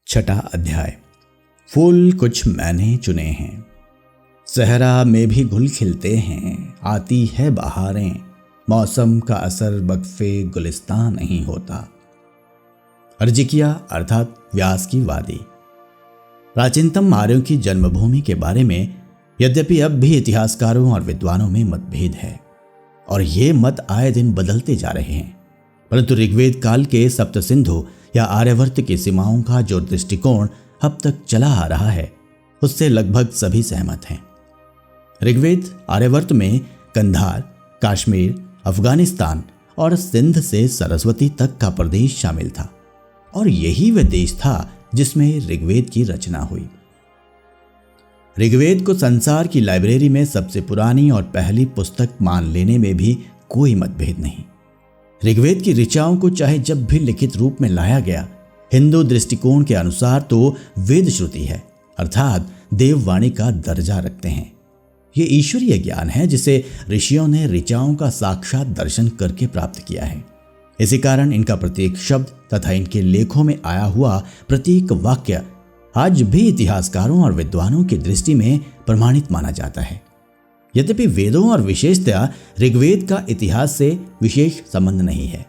छठा अध्याय। फूल कुछ मैंने चुने हैं, सहरा में भी गुल खिलते हैं, आती है बहारें, मौसम का असर बक्फे गुलिस्तान नहीं होता। अर्जिकिया अर्थात व्यास की वादी। प्राचीनतम आर्यों की जन्मभूमि के बारे में यद्यपि अब भी इतिहासकारों और विद्वानों में मतभेद है और ये मत आए दिन बदलते जा रहे हैं, परंतु ऋग्वेद काल के सप्त सिंधु या आर्यवर्त की सीमाओं का जो दृष्टिकोण अब तक चला आ रहा है उससे लगभग सभी सहमत हैं। ऋग्वेद आर्यवर्त में कंधार, कश्मीर, अफगानिस्तान और सिंध से सरस्वती तक का प्रदेश शामिल था और यही वह देश था जिसमें ऋग्वेद की रचना हुई। ऋग्वेद को संसार की लाइब्रेरी में सबसे पुरानी और पहली पुस्तक मान लेने में भी कोई मतभेद नहीं। ऋग्वेद की ऋचाओं को चाहे जब भी लिखित रूप में लाया गया, हिंदू दृष्टिकोण के अनुसार तो वेद श्रुति है अर्थात देववाणी का दर्जा रखते हैं। ये ईश्वरीय ज्ञान है जिसे ऋषियों ने ऋचाओं का साक्षात दर्शन करके प्राप्त किया है। इसी कारण इनका प्रत्येक शब्द तथा इनके लेखों में आया हुआ प्रत्येक वाक्य आज भी इतिहासकारों और विद्वानों की दृष्टि में प्रमाणित माना जाता है। यद्यपि वेदों और विशेषतया ऋग्वेद का इतिहास से विशेष संबंध नहीं है,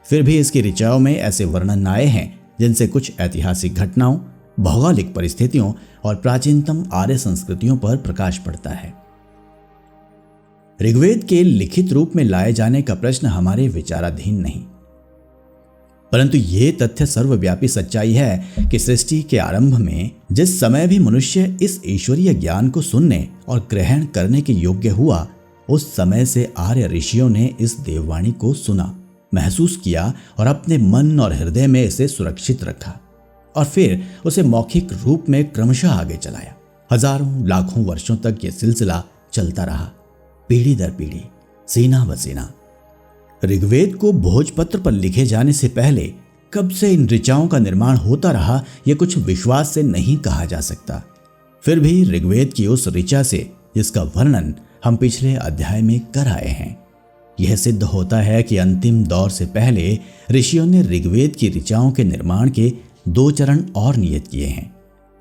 फिर भी इसकी ऋचाओं में ऐसे वर्णन आए हैं जिनसे कुछ ऐतिहासिक घटनाओं, भौगोलिक परिस्थितियों और प्राचीनतम आर्य संस्कृतियों पर प्रकाश पड़ता है। ऋग्वेद के लिखित रूप में लाए जाने का प्रश्न हमारे विचाराधीन नहीं, परंतु ये तथ्य सर्वव्यापी सच्चाई है कि सृष्टि के आरंभ में जिस समय भी मनुष्य इस ईश्वरीय ज्ञान को सुनने और ग्रहण करने के योग्य हुआ, उस समय से आर्य ऋषियों ने इस देववाणी को सुना, महसूस किया और अपने मन और हृदय में इसे सुरक्षित रखा और फिर उसे मौखिक रूप में क्रमशः आगे चलाया। हजारों लाखों वर्षों तक यह सिलसिला चलता रहा, पीढ़ी दर पीढ़ी, सीना ब सीना। ऋग्वेद को भोजपत्र पर लिखे जाने से पहले कब से इन ऋचाओं का निर्माण होता रहा, यह कुछ विश्वास से नहीं कहा जा सकता। फिर भी ऋग्वेद की उस ऋचा से जिसका वर्णन हम पिछले अध्याय में कर आए हैं, यह सिद्ध होता है कि अंतिम दौर से पहले ऋषियों ने ऋग्वेद की ऋचाओं के निर्माण के 2 चरण और नियत किए हैं।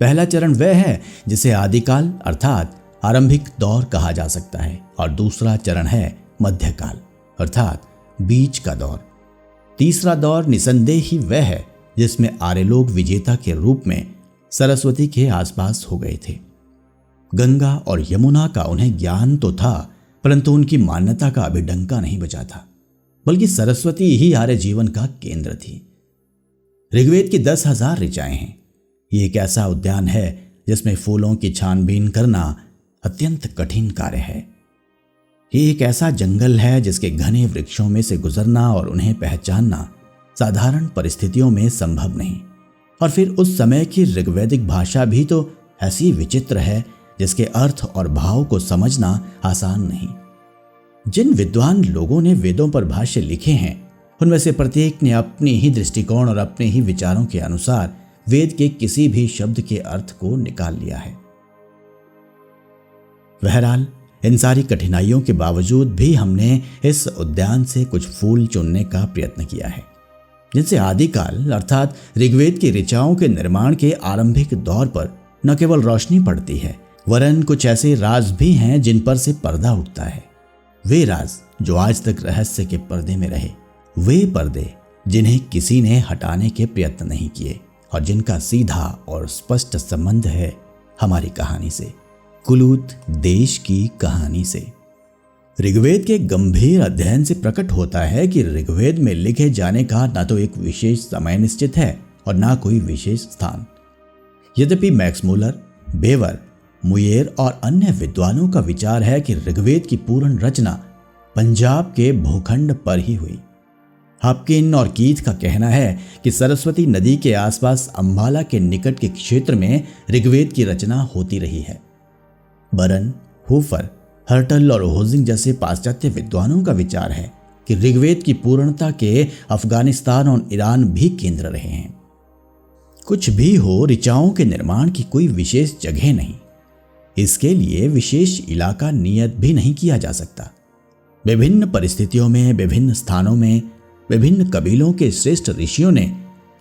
पहला चरण वह है जिसे आदिकाल अर्थात आरंभिक दौर कहा जा सकता है और दूसरा चरण है मध्यकाल अर्थात बीच का दौर। तीसरा दौर निसंदेह ही वह है जिसमें आर्य लोग विजेता के रूप में सरस्वती के आसपास हो गए थे। गंगा और यमुना का उन्हें ज्ञान तो था, परंतु उनकी मान्यता का अभी डंका नहीं बजा था, बल्कि सरस्वती ही आर्य जीवन का केंद्र थी। ऋग्वेद की 10,000 ऋचाएं हैं। ये एक ऐसा उद्यान है जिसमें फूलों की छानबीन करना अत्यंत कठिन कार्य है। ये एक ऐसा जंगल है जिसके घने वृक्षों में से गुजरना और उन्हें पहचानना साधारण परिस्थितियों में संभव नहीं। और फिर उस समय की ऋग्वैदिक भाषा भी तो ऐसी विचित्र है जिसके अर्थ और भाव को समझना आसान नहीं। जिन विद्वान लोगों ने वेदों पर भाष्य लिखे हैं, उनमें से प्रत्येक ने अपने ही दृष्टिकोण और अपने ही विचारों के अनुसार वेद के किसी भी शब्द के अर्थ को निकाल लिया है। बहरहाल इन सारी कठिनाइयों के बावजूद भी हमने इस उद्यान से कुछ फूल चुनने का प्रयत्न किया है जिनसे आदिकाल अर्थात ऋग्वेद की ऋचाओं के निर्माण के आरंभिक दौर पर न केवल रोशनी पड़ती है, वरन कुछ ऐसे राज भी हैं जिन पर से पर्दा उठता है। वे राज जो आज तक रहस्य के पर्दे में रहे, वे पर्दे जिन्हें किसी ने हटाने के प्रयत्न नहीं किए और जिनका सीधा और स्पष्ट संबंध है हमारी कहानी से, कुलूत देश की कहानी से। ऋग्वेद के गंभीर अध्ययन से प्रकट होता है कि ऋग्वेद में लिखे जाने का न तो एक विशेष समय निश्चित है और न कोई विशेष स्थान। यद्यपि मैक्स मूलर, बेवर, मुयेर और अन्य विद्वानों का विचार है कि ऋग्वेद की पूर्ण रचना पंजाब के भूखंड पर ही हुई। हॉपकिन और कीथ का कहना है कि सरस्वती नदी के आसपास अंबाला के निकट के क्षेत्र में ऋग्वेद की रचना होती रही है। बरन, हूफर, हर्टल और होजिंग जैसे पाश्चात्य विद्वानों का विचार है कि ऋग्वेद की पूर्णता के अफगानिस्तान और ईरान भी केंद्र रहे हैं। कुछ भी हो, ऋचाओं के निर्माण की कोई विशेष जगह नहीं, इसके लिए विशेष इलाका नियत भी नहीं किया जा सकता। विभिन्न परिस्थितियों में, विभिन्न स्थानों में, विभिन्न कबीलों के श्रेष्ठ ऋषियों ने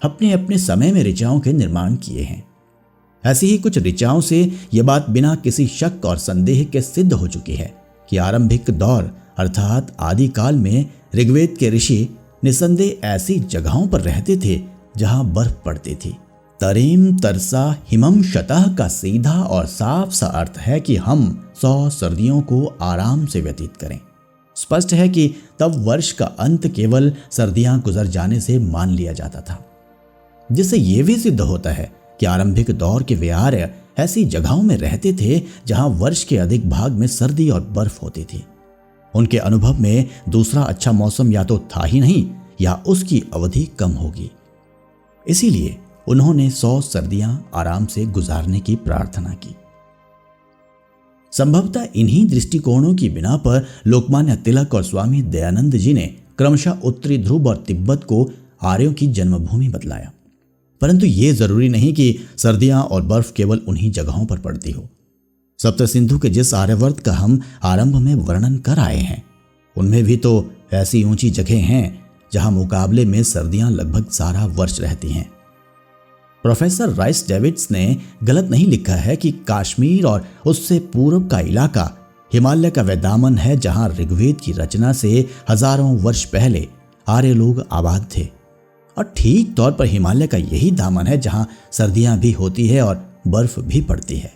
अपने अपने समय में ऋचाओं के निर्माण किए हैं। ऐसी ही कुछ ऋचाओं से यह बात बिना किसी शक और संदेह के सिद्ध हो चुकी है कि आरंभिक दौर अर्थात आदिकाल में ऋग्वेद के ऋषि निसंदेह ऐसी जगहों पर रहते थे जहां बर्फ पड़ती थी। तरीम तरसा हिमम शतः का सीधा और साफ सा अर्थ है कि हम 100 सर्दियों को आराम से व्यतीत करें। स्पष्ट है कि तब वर्ष का अंत केवल सर्दियां गुजर जाने से मान लिया जाता था, जिससे यह भी सिद्ध होता है कि आरंभिक दौर के वे आर्य ऐसी जगहों में रहते थे जहां वर्ष के अधिक भाग में सर्दी और बर्फ होती थी। उनके अनुभव में दूसरा अच्छा मौसम या तो था ही नहीं या उसकी अवधि कम होगी। इसीलिए उन्होंने 100 सर्दियां आराम से गुजारने की प्रार्थना की। संभवतः इन्हीं दृष्टिकोणों की बिना पर लोकमान्य तिलक और स्वामी दयानंद जी ने क्रमशः उत्तरी ध्रुव और तिब्बत को आर्यों की जन्मभूमि बतलाया। परंतु ये जरूरी नहीं कि सर्दियां और बर्फ केवल उन्हीं जगहों पर पड़ती हो। सप्त सिंधु के जिस आर्यवर्त का हम आरंभ में वर्णन कर आए हैं, उनमें भी तो ऐसी ऊंची जगह हैं जहां मुकाबले में सर्दियां लगभग सारा वर्ष रहती हैं। प्रोफेसर राइस डेविड्स ने गलत नहीं लिखा है कि कश्मीर और उससे पूर्व का इलाका हिमालय का वह दामन है जहां ऋग्वेद की रचना से हजारों वर्ष पहले आर्य लोग आबाद थे, और ठीक तौर पर हिमालय का यही दामन है जहां सर्दियां भी होती है और बर्फ भी पड़ती है।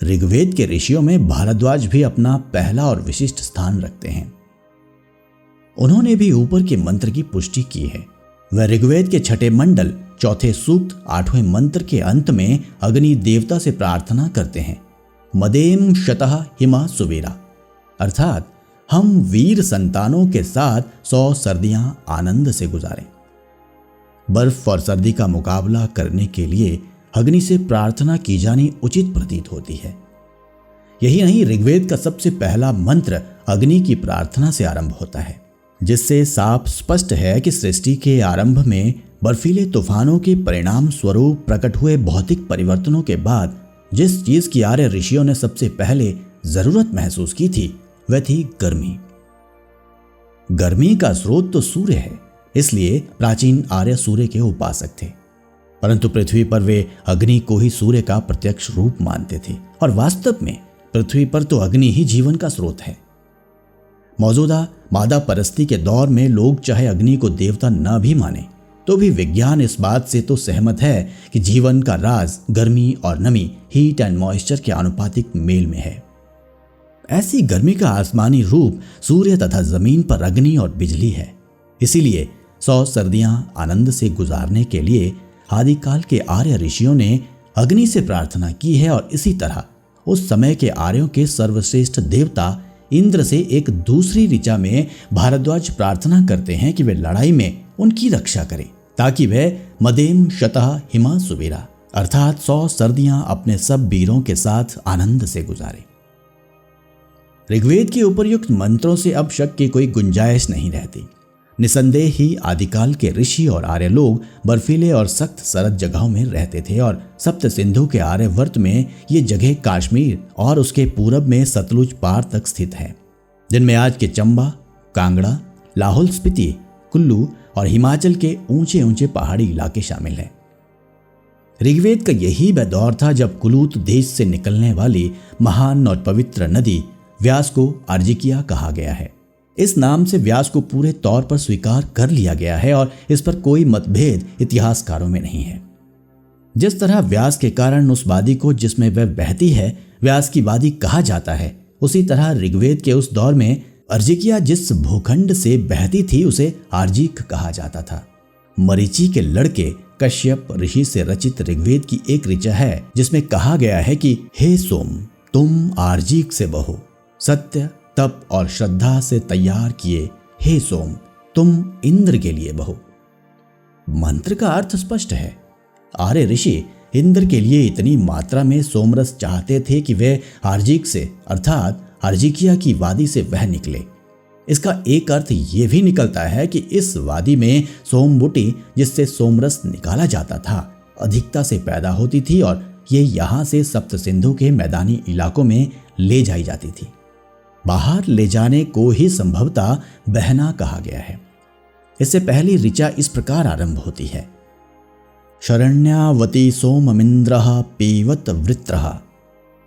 ऋग्वेद के ऋषियों में भारद्वाज भी अपना पहला और विशिष्ट स्थान रखते हैं। उन्होंने भी ऊपर के मंत्र की पुष्टि की है। वह ऋग्वेद के छठे मंडल चौथे सूक्त 8वें मंत्र के अंत में अग्नि देवता से प्रार्थना करते हैं, मदेम शतः हिमा सुवेरा, अर्थात हम वीर संतानों के साथ 100 सर्दियां आनंद से गुजारें। बर्फ और सर्दी का मुकाबला करने के लिए अग्नि से प्रार्थना की जानी उचित प्रतीत होती है। यही नहीं, ऋग्वेद का सबसे पहला मंत्र अग्नि की प्रार्थना से आरंभ होता है, जिससे साफ स्पष्ट है कि सृष्टि के आरंभ में बर्फीले तूफानों के परिणाम स्वरूप प्रकट हुए भौतिक परिवर्तनों के बाद जिस चीज की आर्य ऋषियों ने सबसे पहले जरूरत महसूस की थी वह थी गर्मी। गर्मी का स्रोत तो सूर्य है, इसलिए प्राचीन आर्य सूर्य के उपासक थे, परंतु पृथ्वी पर वे अग्नि को ही सूर्य का प्रत्यक्ष रूप मानते थे, और वास्तव में पृथ्वी पर तो अग्नि ही जीवन का स्रोत है। मौजूदा मादा परस्ती के दौर में लोग चाहे अग्नि को देवता न भी माने तो भी विज्ञान इस बात से तो सहमत है कि जीवन का राज गर्मी और नमी, हीट एंड मॉइस्चर के आनुपातिक मेल में है। ऐसी गर्मी का आसमानी रूप सूर्य तथा जमीन पर अग्नि और बिजली है। इसीलिए 100 सर्दियां आनंद से गुजारने के लिए आदिकाल के आर्य ऋषियों ने अग्नि से प्रार्थना की है, और इसी तरह उस समय के आर्यों के सर्वश्रेष्ठ देवता इंद्र से एक दूसरी ऋचा में भारद्वाज प्रार्थना करते हैं कि वे लड़ाई में उनकी रक्षा करें, ताकि वे मदेम शतः हिमा सुवेरा अर्थात 100 सर्दियां अपने सब वीरों के साथ आनंद से गुजारे। ऋग्वेद के उपर्युक्त मंत्रों से अब शक की कोई गुंजाइश नहीं रहती। निसंदेह ही आदिकाल के ऋषि और आर्य लोग बर्फीले और सख्त सरद जगहों में रहते थे, और सप्त सिंधु के आर्यवर्त में ये जगह कश्मीर और उसके पूरब में सतलुज पार तक स्थित है, जिनमें आज के चंबा, कांगड़ा, लाहौल स्पीति, कुल्लू और हिमाचल के ऊंचे ऊंचे पहाड़ी इलाके शामिल हैं। ऋग्वेद का यही वह दौर था जब कुलूत देश से निकलने वाली महान और पवित्र नदी व्यास को अर्जिकिया कहा गया है। इस नाम से व्यास को पूरे तौर पर स्वीकार कर लिया गया है, और इस पर कोई मतभेद इतिहासकारों में नहीं है। जिस तरह व्यास के कारण उस वादी को जिसमें वह बहती है व्यास की वादी कहा जाता है, उसी तरह ऋग्वेद के उस दौर में अर्जिकिया जिस भूखंड से बहती थी उसे आर्जिक कहा जाता था। मरीचि के लड़के कश्यप ऋषि से रचित ऋग्वेद की एक ऋचा है जिसमें कहा गया है कि हे सोम, तुम आर्जिक से बहो, सत्य तप और श्रद्धा से तैयार किए हे सोम, तुम इंद्र के लिए बहो। मंत्र का अर्थ स्पष्ट है। आर्य ऋषि इंद्र के लिए इतनी मात्रा में सोमरस चाहते थे कि वे आर्जिक से अर्थात अर्जिकिया की वादी से वह निकले। इसका एक अर्थ ये भी निकलता है कि इस वादी में सोमबुटी जिससे सोमरस निकाला जाता था अधिकता से पैदा होती थी, और ये यहाँ से सप्त सिंधु के मैदानी इलाकों में ले जाई जाती थी। बाहर ले जाने को ही संभवतः बहना कहा गया है। इससे पहली ऋचा इस प्रकार आरंभ होती है, शरण्यावती सोममिंद्रः पीवत वृत्रः,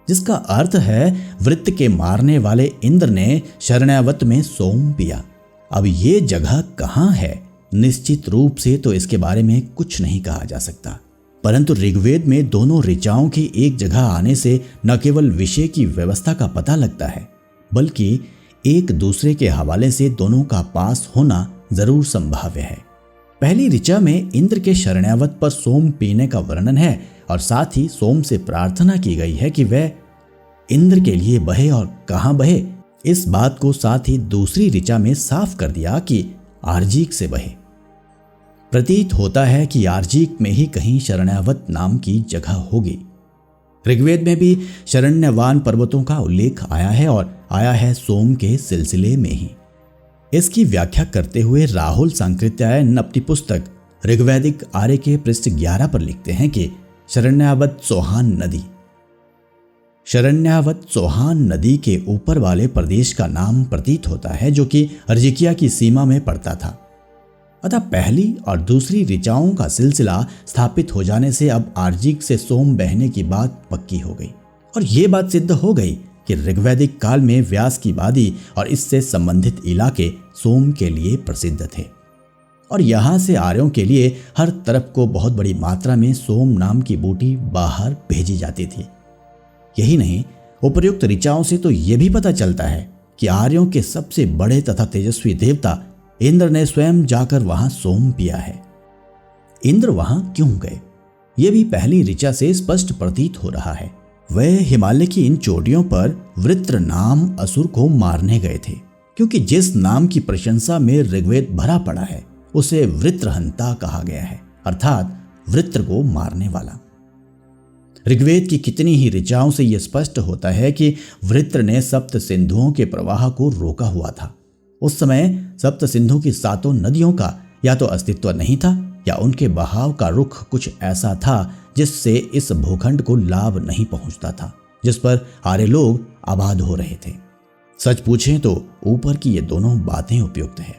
जिसका अर्थ है वृत्त के मारने वाले इंद्र ने शरण्यावत में सोम पिया। अब ये जगह कहाँ है, निश्चित रूप से तो इसके बारे में कुछ नहीं कहा जा सकता, परंतु ऋग्वेद में दोनों ऋचाओं की एक जगह आने से न केवल विषय की व्यवस्था का पता लगता है, बल्कि एक दूसरे के हवाले से दोनों का पास होना जरूर संभाव्य है। पहली ऋचा में इंद्र के शरण्यावत पर सोम पीने का वर्णन है और साथ ही सोम से प्रार्थना की गई है कि वह इंद्र के लिए बहे और कहाँ बहे। इस बात को साथ ही दूसरी ऋचा में साफ कर दिया कि आर्जिक से बहे। प्रतीत होता है कि आर्जिक में ही कहीं शरण्यावत नाम की जगह होगी। ऋग्वेद में भी शरण्यवान पर्वतों का उल्लेख आया है और आया है सोम के सिलसिले में ही। इसकी व्याख्या करते हुए राहुल सांकृत्यायन अपनी पुस्तक ऋग्वैदिक आर्य के पृष्ठ 11 पर लिखते हैं कि शरण्यावत चौहान नदी के ऊपर वाले प्रदेश का नाम प्रतीत होता है, जो कि अर्जिकिया की सीमा में पड़ता था। अतः पहली और दूसरी ऋचाओं का सिलसिला स्थापित हो जाने से अब आर्जिक से सोम बहने की बात पक्की हो गई और ये बात सिद्ध हो गई कि ऋग्वैदिक काल में व्यास की वादी और इससे संबंधित इलाके सोम के लिए प्रसिद्ध थे और यहाँ से आर्यों के लिए हर तरफ को बहुत बड़ी मात्रा में सोम नाम की बूटी बाहर भेजी जाती थी। यही नहीं, उपर्युक्त ऋचाओं से तो यह भी पता चलता है कि आर्यों के सबसे बड़े तथा तेजस्वी देवता इंद्र ने स्वयं जाकर वहां सोम पिया है। इंद्र वहां क्यों गए, यह भी पहली ऋचा से स्पष्ट प्रतीत हो रहा है। वह हिमालय की इन चोटियों पर वृत्र नाम असुर को मारने गए थे, क्योंकि जिस नाम की प्रशंसा में ऋग्वेद भरा पड़ा है उसे वृत्रहंता कहा गया है, अर्थात वृत्र को मारने वाला। ऋग्वेद की कितनी ही ऋचाओं से यह स्पष्ट होता है कि वृत्र ने सप्त सिंधुओं के प्रवाह को रोका हुआ था। उस समय सप्त सिंधु की 7 नदियों का या तो अस्तित्व नहीं था या उनके बहाव का रुख कुछ ऐसा था जिससे इस भूखंड को लाभ नहीं पहुंचता था, जिस पर आर्य लोग आबाद हो रहे थे। सच पूछें तो ऊपर की ये दोनों बातें उपयुक्त है।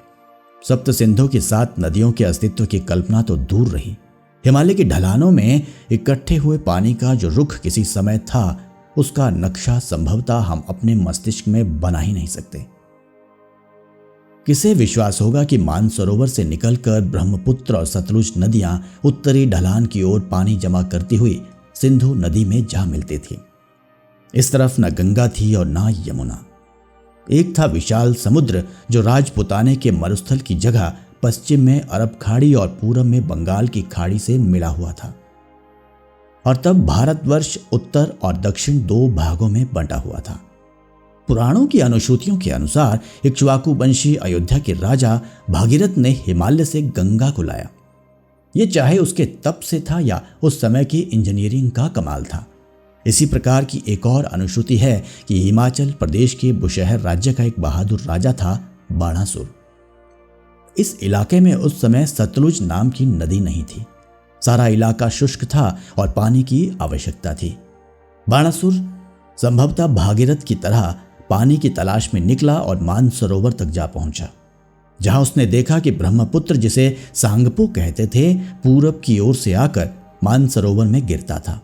सप्त सिंधु की 7 नदियों के अस्तित्व की कल्पना तो दूर रही, हिमालय की ढलानों में इकट्ठे हुए पानी का जो रुख किसी समय था उसका नक्शा संभवतः हम अपने मस्तिष्क में बना ही नहीं सकते। किसे विश्वास होगा कि मानसरोवर से निकलकर ब्रह्मपुत्र और सतलुज नदियां उत्तरी ढलान की ओर पानी जमा करती हुई सिंधु नदी में जा मिलती थी। इस तरफ न गंगा थी और न यमुना। एक था विशाल समुद्र जो राजपुताने के मरुस्थल की जगह पश्चिम में अरब खाड़ी और पूरब में बंगाल की खाड़ी से मिला हुआ था। और तब भारतवर्ष उत्तर और दक्षिण 2 भागों में बंटा हुआ था। पुराणों की अनुश्रुतियों के अनुसार इक्ष्वाकु वंशी अयोध्या के राजा भागीरथ ने हिमालय से गंगा को लाया। ये चाहे उसके तप से था या उस समय की इंजीनियरिंग का कमाल था। इसी प्रकार की एक और अनुश्रुति है कि हिमाचल प्रदेश के बुशहर राज्य का एक बहादुर राजा था बाणासुर। इस इलाके में उस समय सतलुज नाम की नदी नहीं थी। सारा इलाका शुष्क था और पानी की आवश्यकता थी। बाणासुर संभवतः भागीरथ की तरह पानी की तलाश में निकला और मानसरोवर तक जा पहुंचा, जहां उसने देखा कि ब्रह्मपुत्र, जिसे सांगपो कहते थे, पूरब की ओर से आकर मानसरोवर में गिरता था।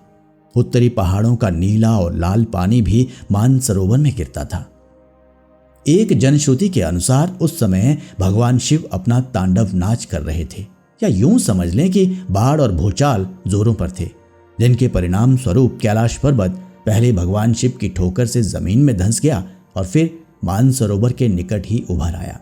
उत्तरी पहाड़ों का नीला और लाल पानी भी मानसरोवर में गिरता था। एक जनश्रुति के अनुसार उस समय भगवान शिव अपना तांडव नाच कर रहे थे, या यूं समझ लें कि बाढ़ और भूचाल जोरों पर थे, जिनके परिणाम स्वरूप कैलाश पर्वत पहले भगवान शिव की ठोकर से जमीन में धंस गया और फिर मानसरोवर के निकट ही उभर आया।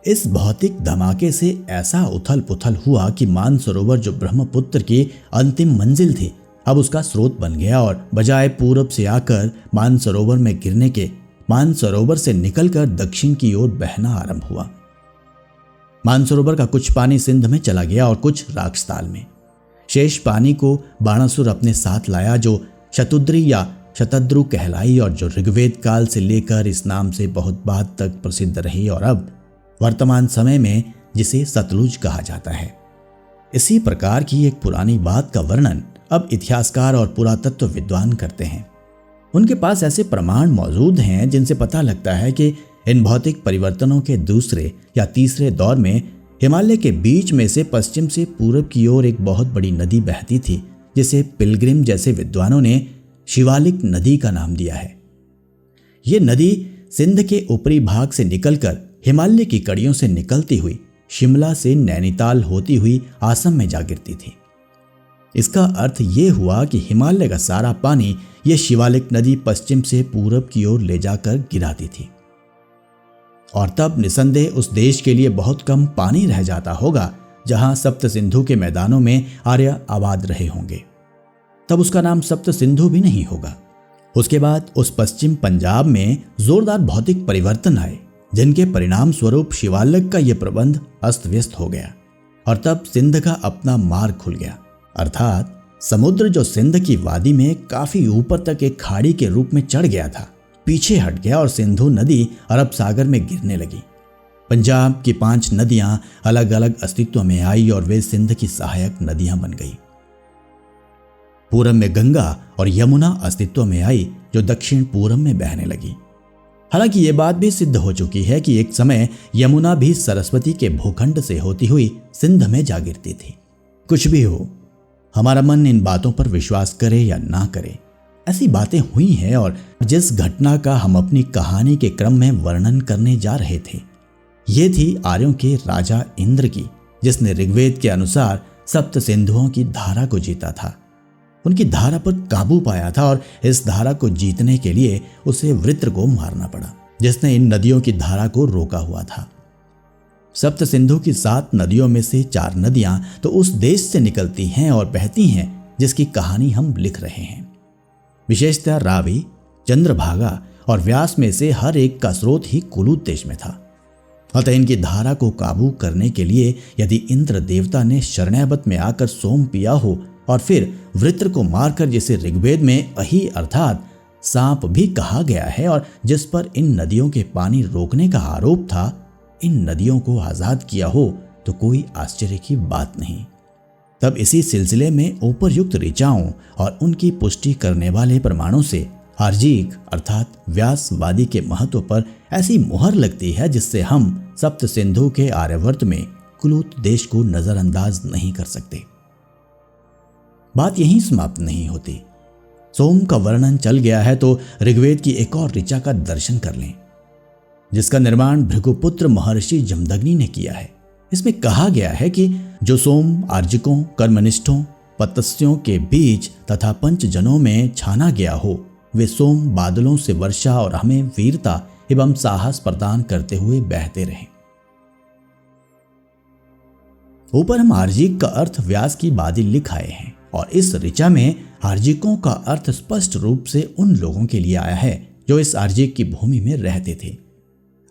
इस भौतिक धमाके से ऐसा उथल पुथल हुआ कि मानसरोवर, जो ब्रह्मपुत्र की अंतिम मंजिल थी, अब उसका स्रोत बन गया और बजाय पूरब से आकर मानसरोवर में गिरने के, मानसरोवर से निकलकर दक्षिण की ओर बहना आरंभ हुआ। मानसरोवर का कुछ पानी सिंध में चला गया और कुछ राक्षताल में। शेष पानी को बाणासुर अपने साथ लाया, जो शतुद्री या शतद्रु कहलाई और जो ऋग्वेद काल से लेकर इस नाम से बहुत बाद तक प्रसिद्ध रही और अब वर्तमान समय में जिसे सतलुज कहा जाता है। इसी प्रकार की एक पुरानी बात का वर्णन अब इतिहासकार और पुरातत्व विद्वान करते हैं। उनके पास ऐसे प्रमाण मौजूद हैं जिनसे पता लगता है कि इन भौतिक परिवर्तनों के दूसरे या तीसरे दौर में हिमालय के बीच में से पश्चिम से पूरब की ओर एक बहुत बड़ी नदी बहती थी, जिसे पिलग्रिम जैसे विद्वानों ने शिवालिक नदी का नाम दिया है। ये नदी सिंध के ऊपरी भाग से निकलकर हिमालय की कड़ियों से निकलती हुई शिमला से नैनीताल होती हुई आसम में जा गिरती थी। इसका अर्थ ये हुआ कि हिमालय का सारा पानी यह शिवालिक नदी पश्चिम से पूरब की ओर ले जाकर गिराती थी, और तब निसंदेह उस देश के लिए बहुत कम पानी रह जाता होगा जहां सप्त सिंधु के मैदानों में आर्य आबाद रहे होंगे। तब उसका नाम सप्त सिंधु भी नहीं होगा। उसके बाद उस पश्चिम पंजाब में जोरदार भौतिक परिवर्तन आए, जिनके परिणाम स्वरूप शिवालिक का यह प्रबंध अस्त व्यस्त हो गया, और तब सिंध का अपना मार्ग खुल गया, अर्थात समुद्र जो सिंध की वादी में काफी ऊपर तक एक खाड़ी के रूप में चढ़ गया था, पीछे हट गया और सिंधु नदी अरब सागर में गिरने लगी। पंजाब की 5 नदियां अलग अलग अस्तित्व में आई और वे सिंध की सहायक नदियां बन गई। पूरब में गंगा और यमुना अस्तित्व में आई, जो दक्षिण पूरब में बहने लगी। हालांकि ये बात भी सिद्ध हो चुकी है कि एक समय यमुना भी सरस्वती के भूखंड से होती हुई सिंध में जा गिरती थी। कुछ भी हो, हमारा मन इन बातों पर विश्वास करे या ना करे, ऐसी बातें हुई हैं, और जिस घटना का हम अपनी कहानी के क्रम में वर्णन करने जा रहे थे, ये थी आर्यों के राजा इंद्र की, जिसने ऋग्वेद के अनुसार सप्त सिंधुओं की धारा को जीता था, उनकी धारा पर काबू पाया था, और इस धारा को जीतने के लिए उसे वृत्र को मारना पड़ा, जिसने इन नदियों की धारा को रोका हुआ था। सप्त सिंधु की 7 नदियों में से 4 नदियां तो उस देश से निकलती हैं और बहती हैं जिसकी कहानी हम लिख रहे हैं। विशेषतः रावी, चंद्रभागा और व्यास में से हर एक का स्रोत ही कुलूत देश में था। अतः इनकी धारा को काबू करने के लिए यदि इंद्र देवता ने शरणागत में आकर सोम पिया हो और फिर वृत्र को मारकर, जिसे ऋग्वेद में अहि अर्थात सांप भी कहा गया है और जिस पर इन नदियों के पानी रोकने का आरोप था, इन नदियों को आजाद किया हो, तो कोई आश्चर्य की बात नहीं। तब इसी सिलसिले में ऊपरयुक्त ऋचाओं और उनकी पुष्टि करने वाले प्रमाणों से आर्जिक अर्थात व्यासवादी के महत्व पर ऐसी मुहर लगती है, जिससे हम सप्त सिंधु के आर्यवर्त में कुलूत देश को नजरअंदाज नहीं कर सकते। बात यहीं समाप्त नहीं होती। सोम का वर्णन चल गया है तो ऋग्वेद की एक और ऋचा का दर्शन कर लें, जिसका निर्माण भृगुपुत्र महर्षि जमदग्नि ने किया है। इसमें कहा गया है कि जो सोम आर्जिकों, कर्मनिष्ठों, पतस्यों के बीच तथा पंचजनों में छाना गया हो, वे सोम बादलों से वर्षा और हमें वीरता एवं साहस प्रदान करते हुए बहते रहे। ऊपर हम आर्जिक का अर्थ व्यास की बादी लिख आए हैं, और इस ऋचा में आर्जिकों का अर्थ स्पष्ट रूप से उन लोगों के लिए आया है जो इस आर्जिक की भूमि में रहते थे।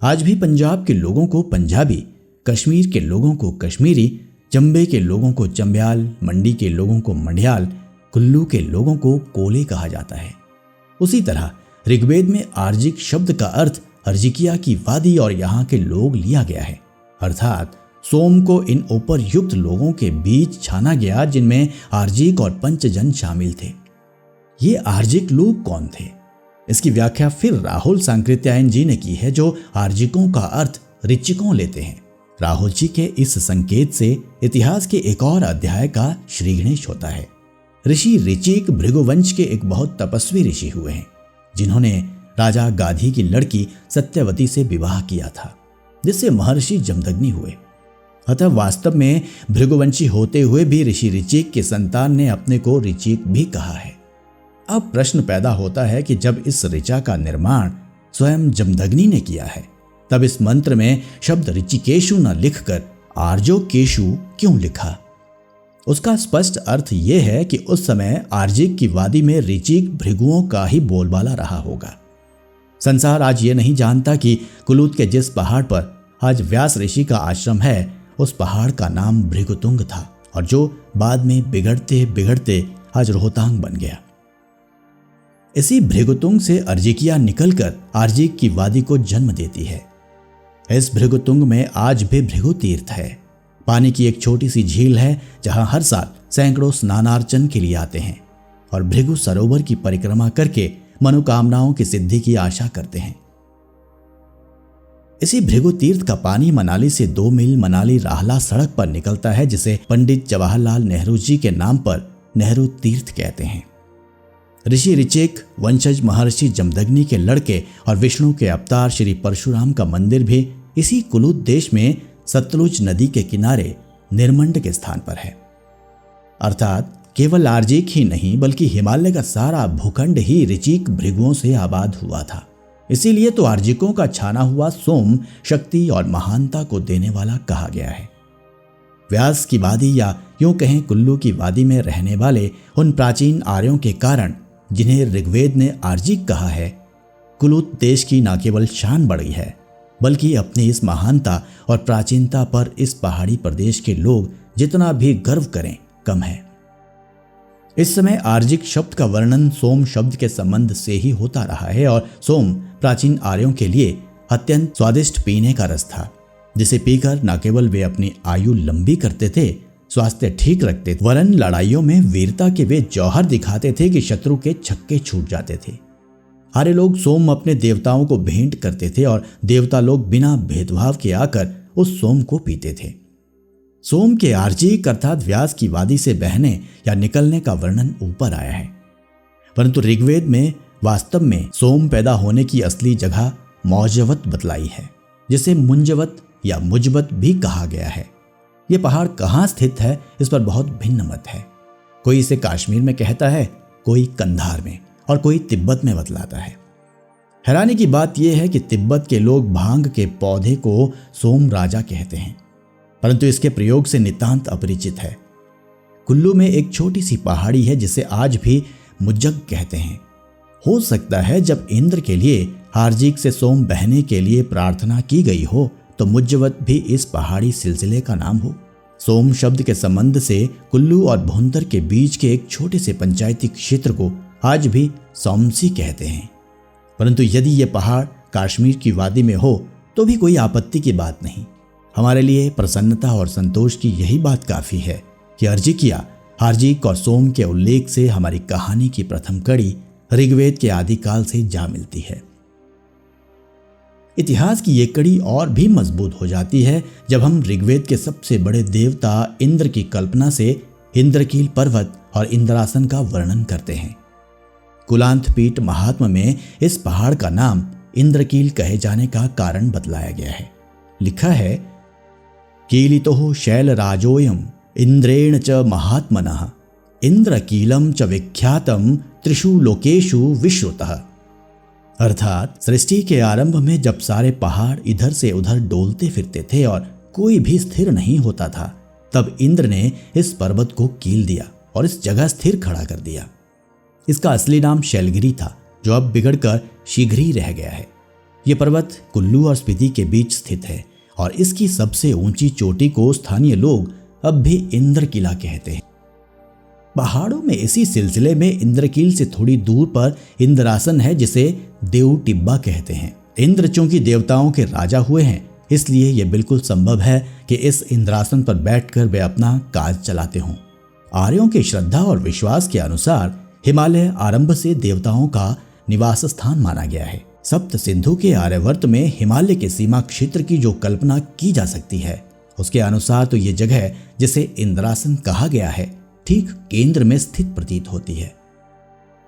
आज भी पंजाब के लोगों को पंजाबी, कश्मीर के लोगों को कश्मीरी, चंबे के लोगों को चंब्याल, मंडी के लोगों को मंडियाल, कुल्लू के लोगों को कोले कहा जाता है। उसी तरह ऋग्वेद में आर्जिक शब्द का अर्थ अर्जिकिया की वादी और यहाँ के लोग लिया गया है, अर्थात सोम को इन ऊपर युक्त लोगों के बीच छाना गया, जिनमें आर्जिक और पंचजन शामिल थे। ये आर्जिक लोग कौन थे? इसकी व्याख्या फिर राहुल सांकृत्यायन जी ने की है, जो आर्जिकों का अर्थ ऋचिकों लेते हैं। राहुल जी के इस संकेत से इतिहास के एक और अध्याय का श्री गणेश होता है। ऋषि ऋचिक भृगुवंश के एक बहुत तपस्वी ऋषि हुए हैं, जिन्होंने राजा गाधी की लड़की सत्यवती से विवाह किया था, जिससे महर्षि जमदग्नि हुए। अतः वास्तव में भृगुवंशी होते हुए भी ऋषि ऋचिक के संतान ने अपने को ऋचिक भी कहा है। अब प्रश्न पैदा होता है कि जब इस ऋचा का निर्माण स्वयं जमदग्नि ने किया है, तब इस मंत्र में शब्द ऋचिकेशु न लिखकर आर्जोकेशु क्यों लिखा? उसका स्पष्ट अर्थ यह है कि उस समय आर्जिक की वादी में ऋचिक भृगुओं का ही बोलबाला रहा होगा। संसार आज ये नहीं जानता कि कुलूत के जिस पहाड़ पर आज व्यास ऋषि का आश्रम है, उस पहाड़ का नाम भृगुतुंग था, और जो बाद में बिगड़ते बिगड़ते आज रोहतांग बन गया। इसी भृगुतुंग से अर्जिकिया निकलकर आर्जिक की वादी को जन्म देती है। इस भृगुतुंग में आज भी भृगु तीर्थ है। पानी की एक छोटी सी झील है, जहां हर साल सैकड़ों स्नानार्चन के लिए आते हैं और भृगु सरोवर की परिक्रमा करके मनोकामनाओं की सिद्धि की आशा करते हैं। इसी भृगु तीर्थ का पानी मनाली से 2 मील मनाली राहला सड़क पर निकलता है, जिसे पंडित जवाहरलाल नेहरू जी के नाम पर नेहरू तीर्थ कहते हैं। ऋषि ऋचेक वंशज महर्षि जमदग्नि के लड़के और विष्णु के अवतार श्री परशुराम का मंदिर भी इसी कुलूत देश में सतलुज नदी के किनारे निर्मंड के स्थान पर है। अर्थात केवल आर्जिक ही नहीं बल्कि हिमालय का सारा भूखंड ही ऋचिक भृगुओं से आबाद हुआ था। इसीलिए तो आर्जिकों का छाना हुआ सोम शक्ति और महानता को देने वाला कहा गया है। व्यास की वादी या यूं कहें कुल्लू की वादी में रहने वाले उन प्राचीन आर्यों के कारण, जिन्हें ऋग्वेद ने आर्जिक कहा है, कुलूत देश की न केवल शान बढ़ी है बल्कि अपनी इस महानता और प्राचीनता पर इस पहाड़ी प्रदेश के लोग जितना भी गर्व करें कम है। इस समय आर्जिक शब्द का वर्णन सोम शब्द के संबंध से ही होता रहा है और सोम प्राचीन आर्यों के लिए अत्यंत स्वादिष्ट पीने का रस था, जिसे पीकर न केवल वे अपनी आयु लंबी करते थे, स्वास्थ्य ठीक रखते थे, वरन लड़ाइयों में वीरता के वे जौहर दिखाते थे कि शत्रु के छक्के छूट जाते थे। आर्य लोग सोम अपने देवताओं को भेंट करते थे और देवता लोग बिना भेदभाव के आकर उस सोम को पीते थे। सोम के आर्जिक अर्थात व्यास की वादी से बहने या निकलने का वर्णन ऊपर आया है, परंतु ऋग्वेद में वास्तव में सोम पैदा होने की असली जगह मौजवत बतलाई है, जिसे मुंजवत या मुजबत भी कहा गया है। यह पहाड़ कहाँ स्थित है इस पर बहुत भिन्न मत है। कोई इसे कश्मीर में कहता है, कोई कंधार में और कोई तिब्बत में बतलाता है। हैरानी की बात यह है कि तिब्बत के लोग भांग के पौधे को सोम राजा कहते हैं, परंतु इसके प्रयोग से नितांत अपरिचित है। कुल्लू में एक छोटी सी पहाड़ी है जिसे आज भी मुज्जग कहते हैं। हो सकता है जब इंद्र के लिए आर्जिक से सोम बहने के लिए प्रार्थना की गई हो तो मुज्जवत भी इस पहाड़ी सिलसिले का नाम हो। सोम शब्द के संबंध से कुल्लू और भुंतर के बीच के एक छोटे से पंचायती क्षेत्र को आज भी सोमसी कहते हैं, परंतु यदि यह पहाड़ कश्मीर की वादी में हो तो भी कोई आपत्ति की बात नहीं। हमारे लिए प्रसन्नता और संतोष की यही बात काफी है कि अर्जिकिया, आर्जिक और सोम के उल्लेख से हमारी कहानी की प्रथम कड़ी ऋग्वेद के आदिकाल से जा मिलती है। इतिहास की ये कड़ी और भी मजबूत हो जाती है जब हम ऋग्वेद के सबसे बड़े देवता इंद्र की कल्पना से इंद्रकील पर्वत और इंद्रासन का वर्णन करते हैं। कुलांथपीठ महात्मा में इस पहाड़ का नाम इंद्रकील कहे जाने का कारण बतलाया गया है। लिखा है, कीलितो शैलराजोयम इंद्रेण च महात्मनः इंद्रकीलम च विख्यातम त्रिषु लोकेषु विश्रुतः। अर्थात सृष्टि के आरंभ में जब सारे पहाड़ इधर से उधर डोलते फिरते थे और कोई भी स्थिर नहीं होता था, तब इंद्र ने इस पर्वत को कील दिया और इस जगह स्थिर खड़ा कर दिया। इसका असली नाम शैलगिरी था, जो अब बिगड़कर शीघ्री रह गया है। यह पर्वत कुल्लू और स्पीति के बीच स्थित है और इसकी सबसे ऊंची चोटी को स्थानीय लोग अब भी इंद्रकिला कहते हैं। पहाड़ों में इसी सिलसिले में इंद्रकील से थोड़ी दूर पर इंद्रासन है, जिसे देव टिब्बा कहते हैं। इंद्र चूंकि देवताओं के राजा हुए हैं, इसलिए यह बिल्कुल संभव है कि इस इंद्रासन पर बैठकर वे अपना काज चलाते हों। आर्यों की श्रद्धा और विश्वास के अनुसार हिमालय आरंभ से देवताओं का निवास स्थान माना गया है। सप्त सिंधु के आर्यवर्त में हिमालय के सीमा क्षेत्र की जो कल्पना की जा सकती है, उसके अनुसार तो ये जगह जिसे इंद्रासन कहा गया है ठीक केंद्र में स्थित प्रतीत होती है।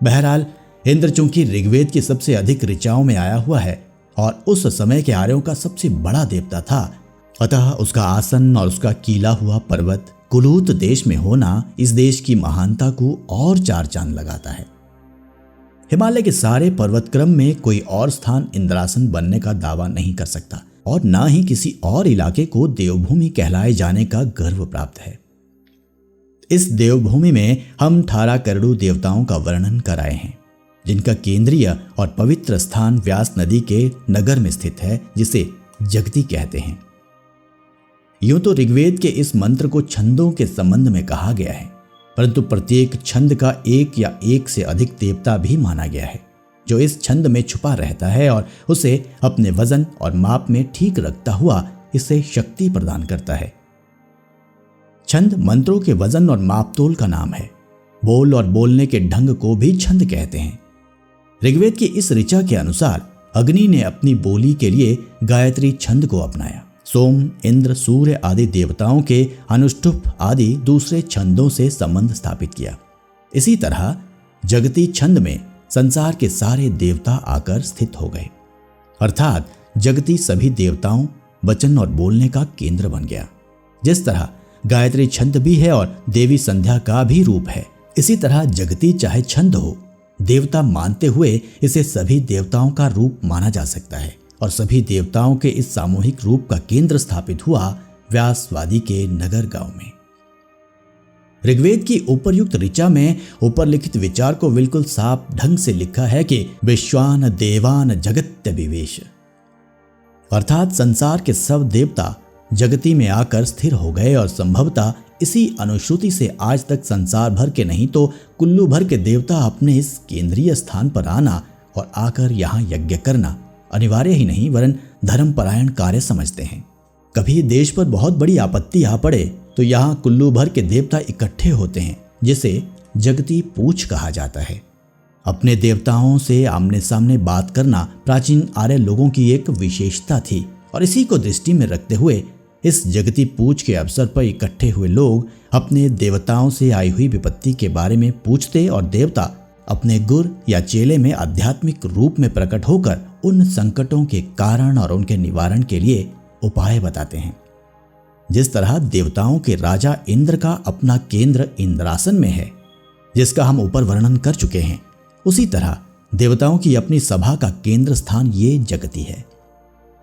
बहरहाल इंद्र चूंकि ऋग्वेद की सबसे अधिक ऋचाओं में आया हुआ है और उस समय के आर्यों का सबसे बड़ा देवता था, अतः उसका आसन और उसका कीला हुआ पर्वत कुलूत देश में होना इस देश की महानता को और चार चांद लगाता है। हिमालय के सारे पर्वतक्रम में कोई और स्थान इंद्रासन बनने का दावा नहीं कर सकता और न ही किसी और इलाके को देवभूमि कहलाए जाने का गर्व प्राप्त है। इस देवभूमि में हम 18 करोड़ देवताओं का वर्णन कराए हैं, जिनका केंद्रीय और पवित्र स्थान व्यास नदी के नगर में स्थित है, जिसे जगती कहते हैं। यूं तो ऋग्वेद के इस मंत्र को छंदों के संबंध में कहा गया है, परंतु प्रत्येक छंद का एक या एक से अधिक देवता भी माना गया है, जो इस छंद में छुपा रहता है और उसे अपने वजन और माप में ठीक रखता हुआ इसे शक्ति प्रदान करता है। छंद मंत्रों के वजन और मापतोल का नाम है। बोल और बोलने के ढंग को भी छंद कहते हैं। ऋग्वेद की इस ऋचा के अनुसार अग्नि ने अपनी बोली के लिए गायत्री छंद को अपनाया। सोम, इंद्र, सूर्य आदि देवताओं के अनुष्टुप आदि दूसरे छंदों से संबंध स्थापित किया। इसी तरह जगती छंद में संसार के सारे देवता आकर स्थित हो गए, अर्थात जगती सभी देवताओं, वचन और बोलने का केंद्र बन गया। जिस तरह गायत्री छंद भी है और देवी संध्या का भी रूप है, इसी तरह जगती चाहे छंद हो, देवता मानते हुए इसे सभी देवताओं का रूप माना जा सकता है और सभी देवताओं के इस सामूहिक रूप का केंद्र स्थापित हुआ व्यासवादी के नगर गांव में। ऋग्वेद की उपरयुक्त ऋचा में ऊपर लिखित विचार को बिल्कुल साफ ढंग से लिखा है कि विश्वान देवान जगत्य विवेश, अर्थात संसार के सब देवता जगती में आकर स्थिर हो गए और संभवतः इसी अनुश्रुति से आज तक संसार भर के नहीं तो कुल्लू भर के देवता अपने इस केंद्रीय स्थान पर आना और आकर यहाँ यज्ञ करना अनिवार्य ही नहीं वरन धर्मपरायण कार्य समझते हैं। कभी देश पर बहुत बड़ी आपत्ति आ पड़े तो यहाँ कुल्लू भर के देवता इकट्ठे होते हैं, जिसे जगती पूछ कहा जाता है। अपने देवताओं से आमने सामने बात करना प्राचीन आर्य लोगों की एक विशेषता थी और इसी को दृष्टि में रखते हुए इस जगती पूछ के अवसर पर इकट्ठे हुए लोग अपने देवताओं से आई हुई विपत्ति के बारे में पूछते और देवता अपने गुर या चेले में आध्यात्मिक रूप में प्रकट होकर उन संकटों के कारण और उनके निवारण के लिए उपाय बताते हैं। जिस तरह देवताओं के राजा इंद्र का अपना केंद्र इंद्रासन में है, जिसका हम ऊपर वर्णन कर चुके हैं, उसी तरह देवताओं की अपनी सभा का केंद्र स्थान ये जगती है।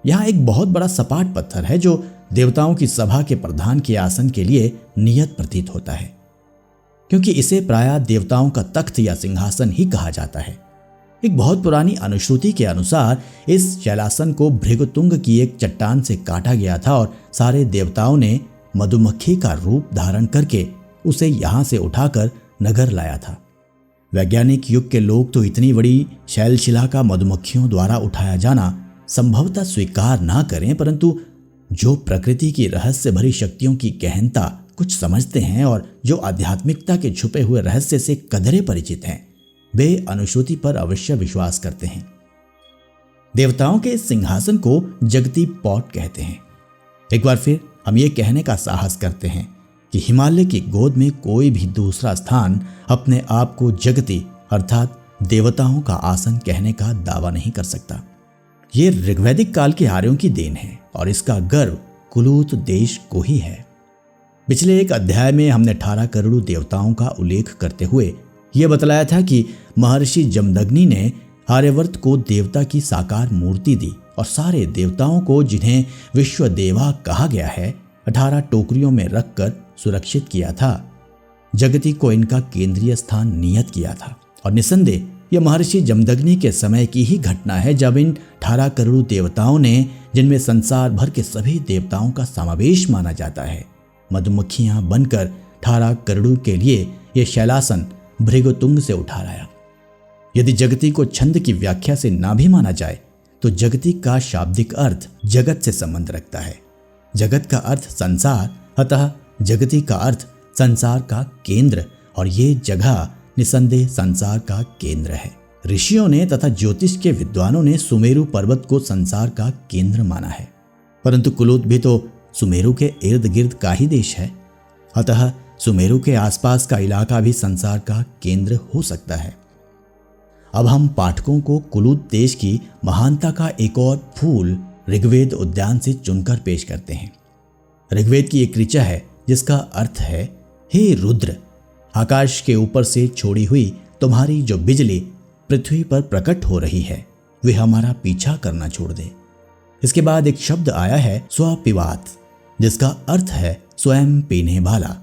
यहाँ एक बहुत बड़ा सपाट पत्थर है जो देवताओं की सभा के प्रधान के आसन के लिए नियत प्रतीत होता है, क्योंकि इसे प्रायः देवताओं का तख्त या सिंहासन ही कहा जाता है। एक बहुत पुरानी अनुश्रुति के अनुसार इस शैलासन को भृगुतुंग की एक चट्टान से काटा गया था और सारे देवताओं ने मधुमक्खी का रूप धारण करके उसे यहाँ से उठाकर नगर लाया था। वैज्ञानिक युग के लोग तो इतनी बड़ी शैलशिला का मधुमक्खियों द्वारा उठाया जाना संभवतः स्वीकार ना करें, परंतु जो प्रकृति की रहस्य भरी शक्तियों की गहनता कुछ समझते हैं और जो आध्यात्मिकता के छुपे हुए रहस्य से कदरे परिचित हैं, वे अनुश्रुति पर अवश्य विश्वास करते हैं। देवताओं के सिंहासन को जगती पॉट कहते हैं। एक बार फिर हम ये कहने का साहस करते हैं कि हिमालय की गोद में कोई भी दूसरा स्थान अपने आप को जगती अर्थात देवताओं का आसन कहने का दावा नहीं कर सकता। ये ऋग्वैदिक काल के आर्यों की देन है और इसका गर्व कुलूत देश को ही है। पिछले एक अध्याय में हमने 18 करोड़ देवताओं का उल्लेख करते हुए यह बतलाया था कि महर्षि जमदग्नि ने आर्यवर्त को देवता की साकार मूर्ति दी और सारे देवताओं को, जिन्हें विश्व देवा कहा गया है, 18 टोकरियों में रखकर सुरक्षित किया था। जगती को इनका केंद्रीय स्थान नियत किया था और निसंदेह यह महर्षि जमदग्नि के समय की ही घटना है जब इन 18 करोड़ देवताओं ने, जिनमें संसार भर के सभी देवताओं का समावेश माना जाता है, मधुमक्खियां बनकर 18 करोड़ के लिए यह शैलासन भृगुतुंग से उठा लाया। यदि जगती को छंद की व्याख्या से ना भी माना जाए तो जगती का शाब्दिक अर्थ जगत से संबंध रखता है। जगत का अर्थ संसार, अतः जगती का अर्थ संसार का केंद्र और ये जगह निसंदेह संसार का केंद्र है। ऋषियों ने तथा ज्योतिष के विद्वानों ने सुमेरु पर्वत को संसार का केंद्र माना है, परंतु कुलूत भी तो सुमेरु के इर्द गिर्द का ही देश है, अतः सुमेरु के आसपास का इलाका भी संसार का केंद्र हो सकता है। अब हम पाठकों को कुलूत देश की महानता का एक और फूल ऋग्वेद उद्यान से चुनकर पेश करते हैं। ऋग्वेद की एक ऋचा है जिसका अर्थ है, हे रुद्र, आकाश के ऊपर से छोड़ी हुई तुम्हारी जो बिजली पृथ्वी पर प्रकट हो रही है वे हमारा पीछा करना छोड़ दे। इसके बाद एक शब्द आया है स्वपिवात, जिसका अर्थ है स्वयं पीने वाला,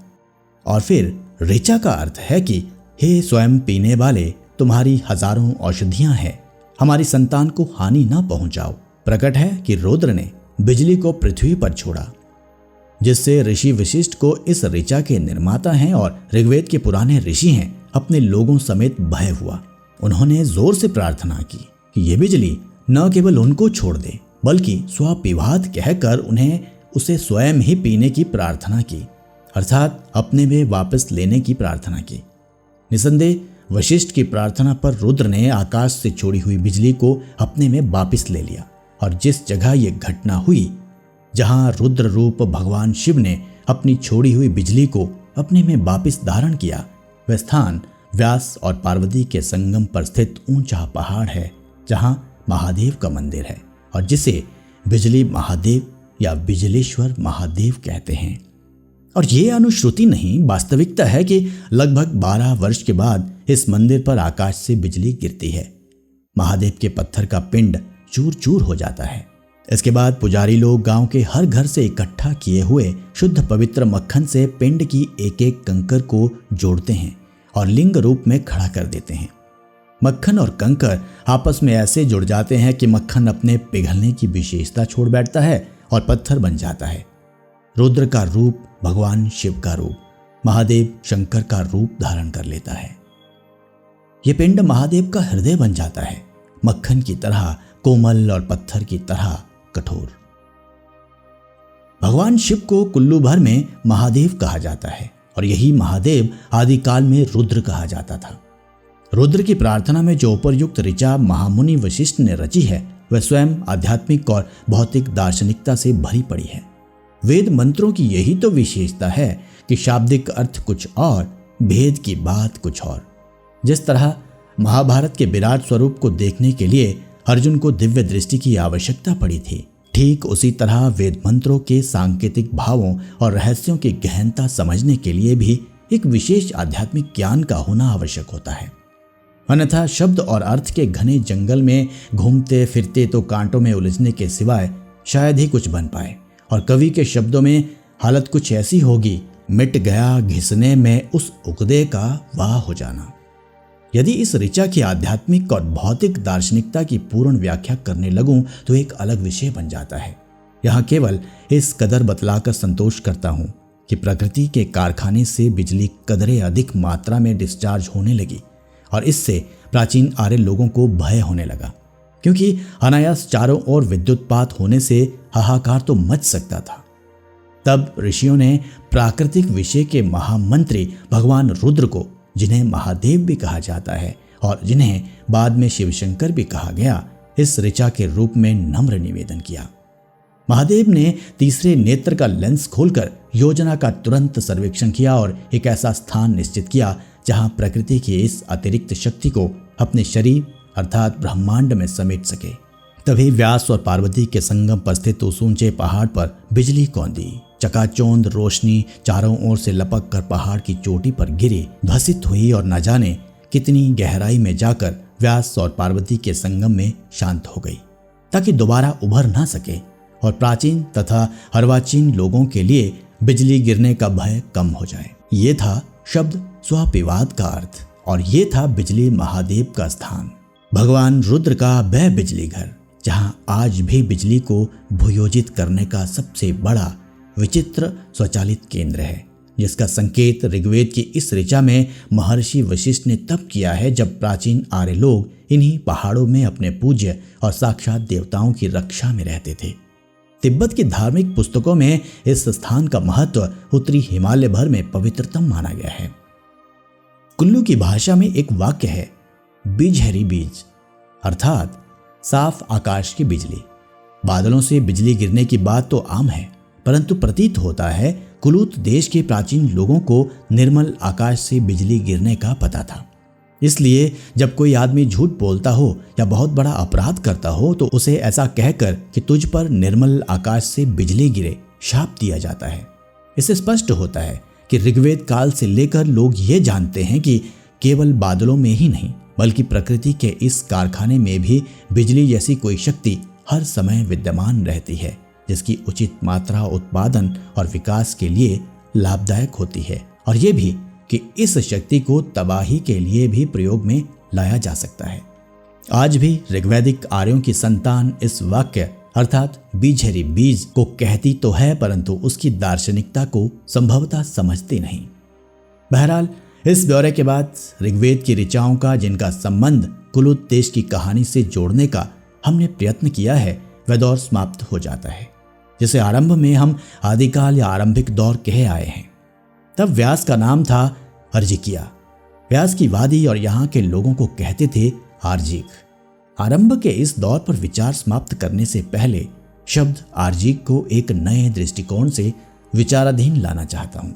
और फिर ऋचा का अर्थ है कि हे स्वयं पीने वाले, तुम्हारी हजारों औषधियां हैं, हमारी संतान को हानि ना पहुंचाओ। प्रकट है कि रुद्र ने बिजली को पृथ्वी पर छोड़ा, जिससे ऋषि वशिष्ठ को इस ऋचा के निर्माता हैं और ऋग्वेद के पुराने ऋषि हैं, अपने लोगों समेत भय हुआ। उन्होंने जोर से प्रार्थना की कि ये बिजली न केवल उनको छोड़ दे बल्कि स्वपिवात कहकर उन्हें उसे स्वयं ही पीने की प्रार्थना की, अर्थात अपने में वापस लेने की प्रार्थना की। निसंदेह वशिष्ठ की प्रार्थना पर रुद्र ने आकाश से छोड़ी हुई बिजली को अपने में वापस ले लिया और जिस जगह यह घटना हुई, जहां रुद्र रूप भगवान शिव ने अपनी छोड़ी हुई बिजली को अपने में वापस धारण किया, वह स्थान व्यास और पार्वती के संगम पर स्थित ऊंचा पहाड़ है, जहां महादेव का मंदिर है और जिसे बिजली महादेव या बिजलेश्वर महादेव कहते हैं। और ये अनुश्रुति नहीं, वास्तविकता है कि लगभग 12 वर्ष के बाद इस मंदिर पर आकाश से बिजली गिरती है। महादेव के पत्थर का पिंड चूर चूर हो जाता है। इसके बाद पुजारी लोग गांव के हर घर से इकट्ठा किए हुए शुद्ध पवित्र मक्खन से पिंड की एक एक कंकर को जोड़ते हैं और लिंग रूप में खड़ा कर देते हैं। मक्खन और कंकर आपस में ऐसे जुड़ जाते हैं कि मक्खन अपने पिघलने की विशेषता छोड़ बैठता है और पत्थर बन जाता है। रुद्र का रूप भगवान शिव का रूप, महादेव शंकर का रूप धारण कर लेता है। यह पिंड महादेव का हृदय बन जाता है, मक्खन की तरह कोमल और पत्थर की तरह कठोर। भगवान शिव को कुल्लू भर में महादेव कहा जाता है और यही महादेव आदिकाल में रुद्र कहा जाता था। रुद्र की प्रार्थना में जो उपरयुक्त ऋचा महामुनि वशिष्ठ ने रची है, वह स्वयं आध्यात्मिक और भौतिक दार्शनिकता से भरी पड़ी है। वेद मंत्रों की यही तो विशेषता है कि शाब्दिक अर्थ कुछ और, भेद की बात कुछ और। जिस तरह महाभारत के विराट स्वरूप को देखने के लिए अर्जुन को दिव्य दृष्टि की आवश्यकता पड़ी थी, ठीक उसी तरह वेद मंत्रों के सांकेतिक भावों और रहस्यों की गहनता समझने के लिए भी एक विशेष आध्यात्मिक ज्ञान का होना आवश्यक होता है। अन्यथा शब्द और अर्थ के घने जंगल में घूमते फिरते तो कांटों में उलझने के सिवाय शायद ही कुछ बन पाए। और कवि के शब्दों में हालत कुछ ऐसी होगी, मिट गया घिसने में उस उकदे का वाह हो जाना। यदि इस ऋचा की आध्यात्मिक और भौतिक दार्शनिकता की पूर्ण व्याख्या करने लगूं तो एक अलग विषय बन जाता है। यहाँ केवल इस कदर बतलाकर संतोष करता हूँ कि प्रकृति के कारखाने से बिजली कदरे अधिक मात्रा में डिस्चार्ज होने लगी और इससे प्राचीन आर्य लोगों को भय होने लगा, क्योंकि अनायास चारों ओर विद्युतपात होने से हाहाकार तो मच सकता था। तब ऋषियों ने प्राकृतिक विषय के महामंत्री भगवान रुद्र को, जिन्हें महादेव भी कहा जाता है और जिन्हें बाद में शिवशंकर भी कहा गया, इस ऋचा के रूप में नम्र निवेदन किया। महादेव ने तीसरे नेत्र का लेंस खोलकर योजना का तुरंत सर्वेक्षण किया और एक ऐसा स्थान निश्चित किया जहां प्रकृति की इस अतिरिक्त शक्ति को अपने शरीर अर्थात ब्रह्मांड में समेट सके। तभी व्यास और पार्वती के संगम पर स्थित उस ऊंचे पहाड़ पर बिजली कौंधी। चकाचौंध रोशनी चारों ओर से लपक कर पहाड़ की चोटी पर गिरी, ध्वसित हुई और न जाने कितनी गहराई में जाकर व्यास और पार्वती के संगम में शांत हो गई, ताकि दोबारा उभर ना सके और प्राचीन तथा अर्वाचीन लोगों के लिए बिजली गिरने का भय कम हो जाए। ये था शब्द स्वापिवाद का अर्थ और ये था बिजली महादेव का स्थान, भगवान रुद्र का वह बिजली घर, जहां आज भी बिजली को भूयोजित करने का सबसे बड़ा विचित्र स्वचालित केंद्र है, जिसका संकेत ऋग्वेद की इस ऋचा में महर्षि वशिष्ठ ने तब किया है जब प्राचीन आर्य लोग इन्हीं पहाड़ों में अपने पूज्य और साक्षात देवताओं की रक्षा में रहते थे। तिब्बत की धार्मिक पुस्तकों में इस स्थान का महत्व उत्तरी हिमालय भर में पवित्रतम माना गया है। कुल्लू की भाषा में एक वाक्य है, बीजहरी बीज, अर्थात साफ आकाश की बिजली। बादलों से बिजली गिरने की बात तो आम है, परंतु प्रतीत होता है कुलूत देश के प्राचीन लोगों को निर्मल आकाश से बिजली गिरने का पता था। इसलिए जब कोई आदमी झूठ बोलता हो या बहुत बड़ा अपराध करता हो तो उसे ऐसा कहकर कि तुझ पर निर्मल आकाश से बिजली गिरे शाप दिया जाता है। इससे स्पष्ट होता है कि ऋग्वेद काल से लेकर लोग ये जानते हैं कि केवल बादलों में ही नहीं बल्कि प्रकृति के इस कारखाने में भी बिजली जैसी कोई शक्ति हर समय विद्यमान रहती है, जिसकी उचित मात्रा उत्पादन और विकास के लिए लाभदायक होती है, और ये भी कि इस शक्ति को तबाही के लिए भी प्रयोग में लाया जा सकता है। आज भी ऋग्वैदिक आर्यों की संतान इस वाक्य अर्थात बीजहरी बीज को कहती तो है, परंतु उसकी दार्शनिकता को संभवतः समझती नहीं। बहरहाल इस ब्यौरे के बाद ऋग्वेद की ऋचाओं का जिनका संबंध कुलूत देश की कहानी से जोड़ने का हमने प्रयत्न किया है, वह दौर समाप्त हो जाता है, जिसे आरंभ में हम आदिकाल या आरंभिक दौर कहे आए हैं। तब व्यास का नाम था अर्जिकिया, व्यास की वादी और यहाँ के लोगों को कहते थे आर्जिक। आरंभ के इस दौर पर विचार समाप्त करने से पहले शब्द आर्जिक को एक नए दृष्टिकोण से विचाराधीन लाना चाहता हूँ।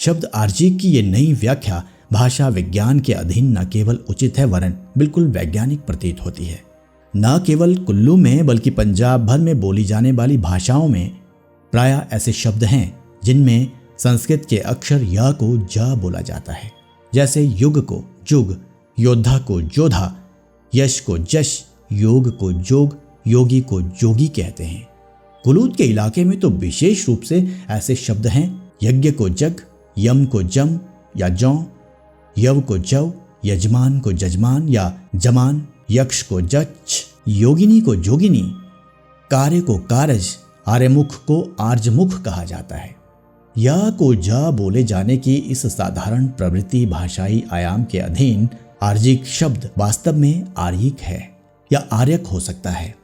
शब्द आर्जिक की ये नई व्याख्या भाषा विज्ञान के अधीन न केवल उचित है वरन बिल्कुल वैज्ञानिक प्रतीत होती है। न केवल कुल्लू में बल्कि पंजाब भर में बोली जाने वाली भाषाओं में प्रायः ऐसे शब्द हैं जिनमें संस्कृत के अक्षर य को ज बोला जाता है। जैसे युग को जुग, योद्धा को जोधा, यश को जश, योग को जोग, योगी को जोगी कहते हैं। कुलूत के इलाके में तो विशेष रूप से ऐसे शब्द हैं। यज्ञ को जग, यम को जम या जौ, यव को जव, यजमान को जजमान या जमान, यक्ष को जच, योगिनी को जोगिनी, कार्य को कारज, आर्यमुख को आर्जमुख कहा जाता है। या को जा बोले जाने की इस साधारण प्रवृत्ति भाषाई आयाम के अधीन आर्जिक शब्द वास्तव में आर्यिक है या आर्यक हो सकता है,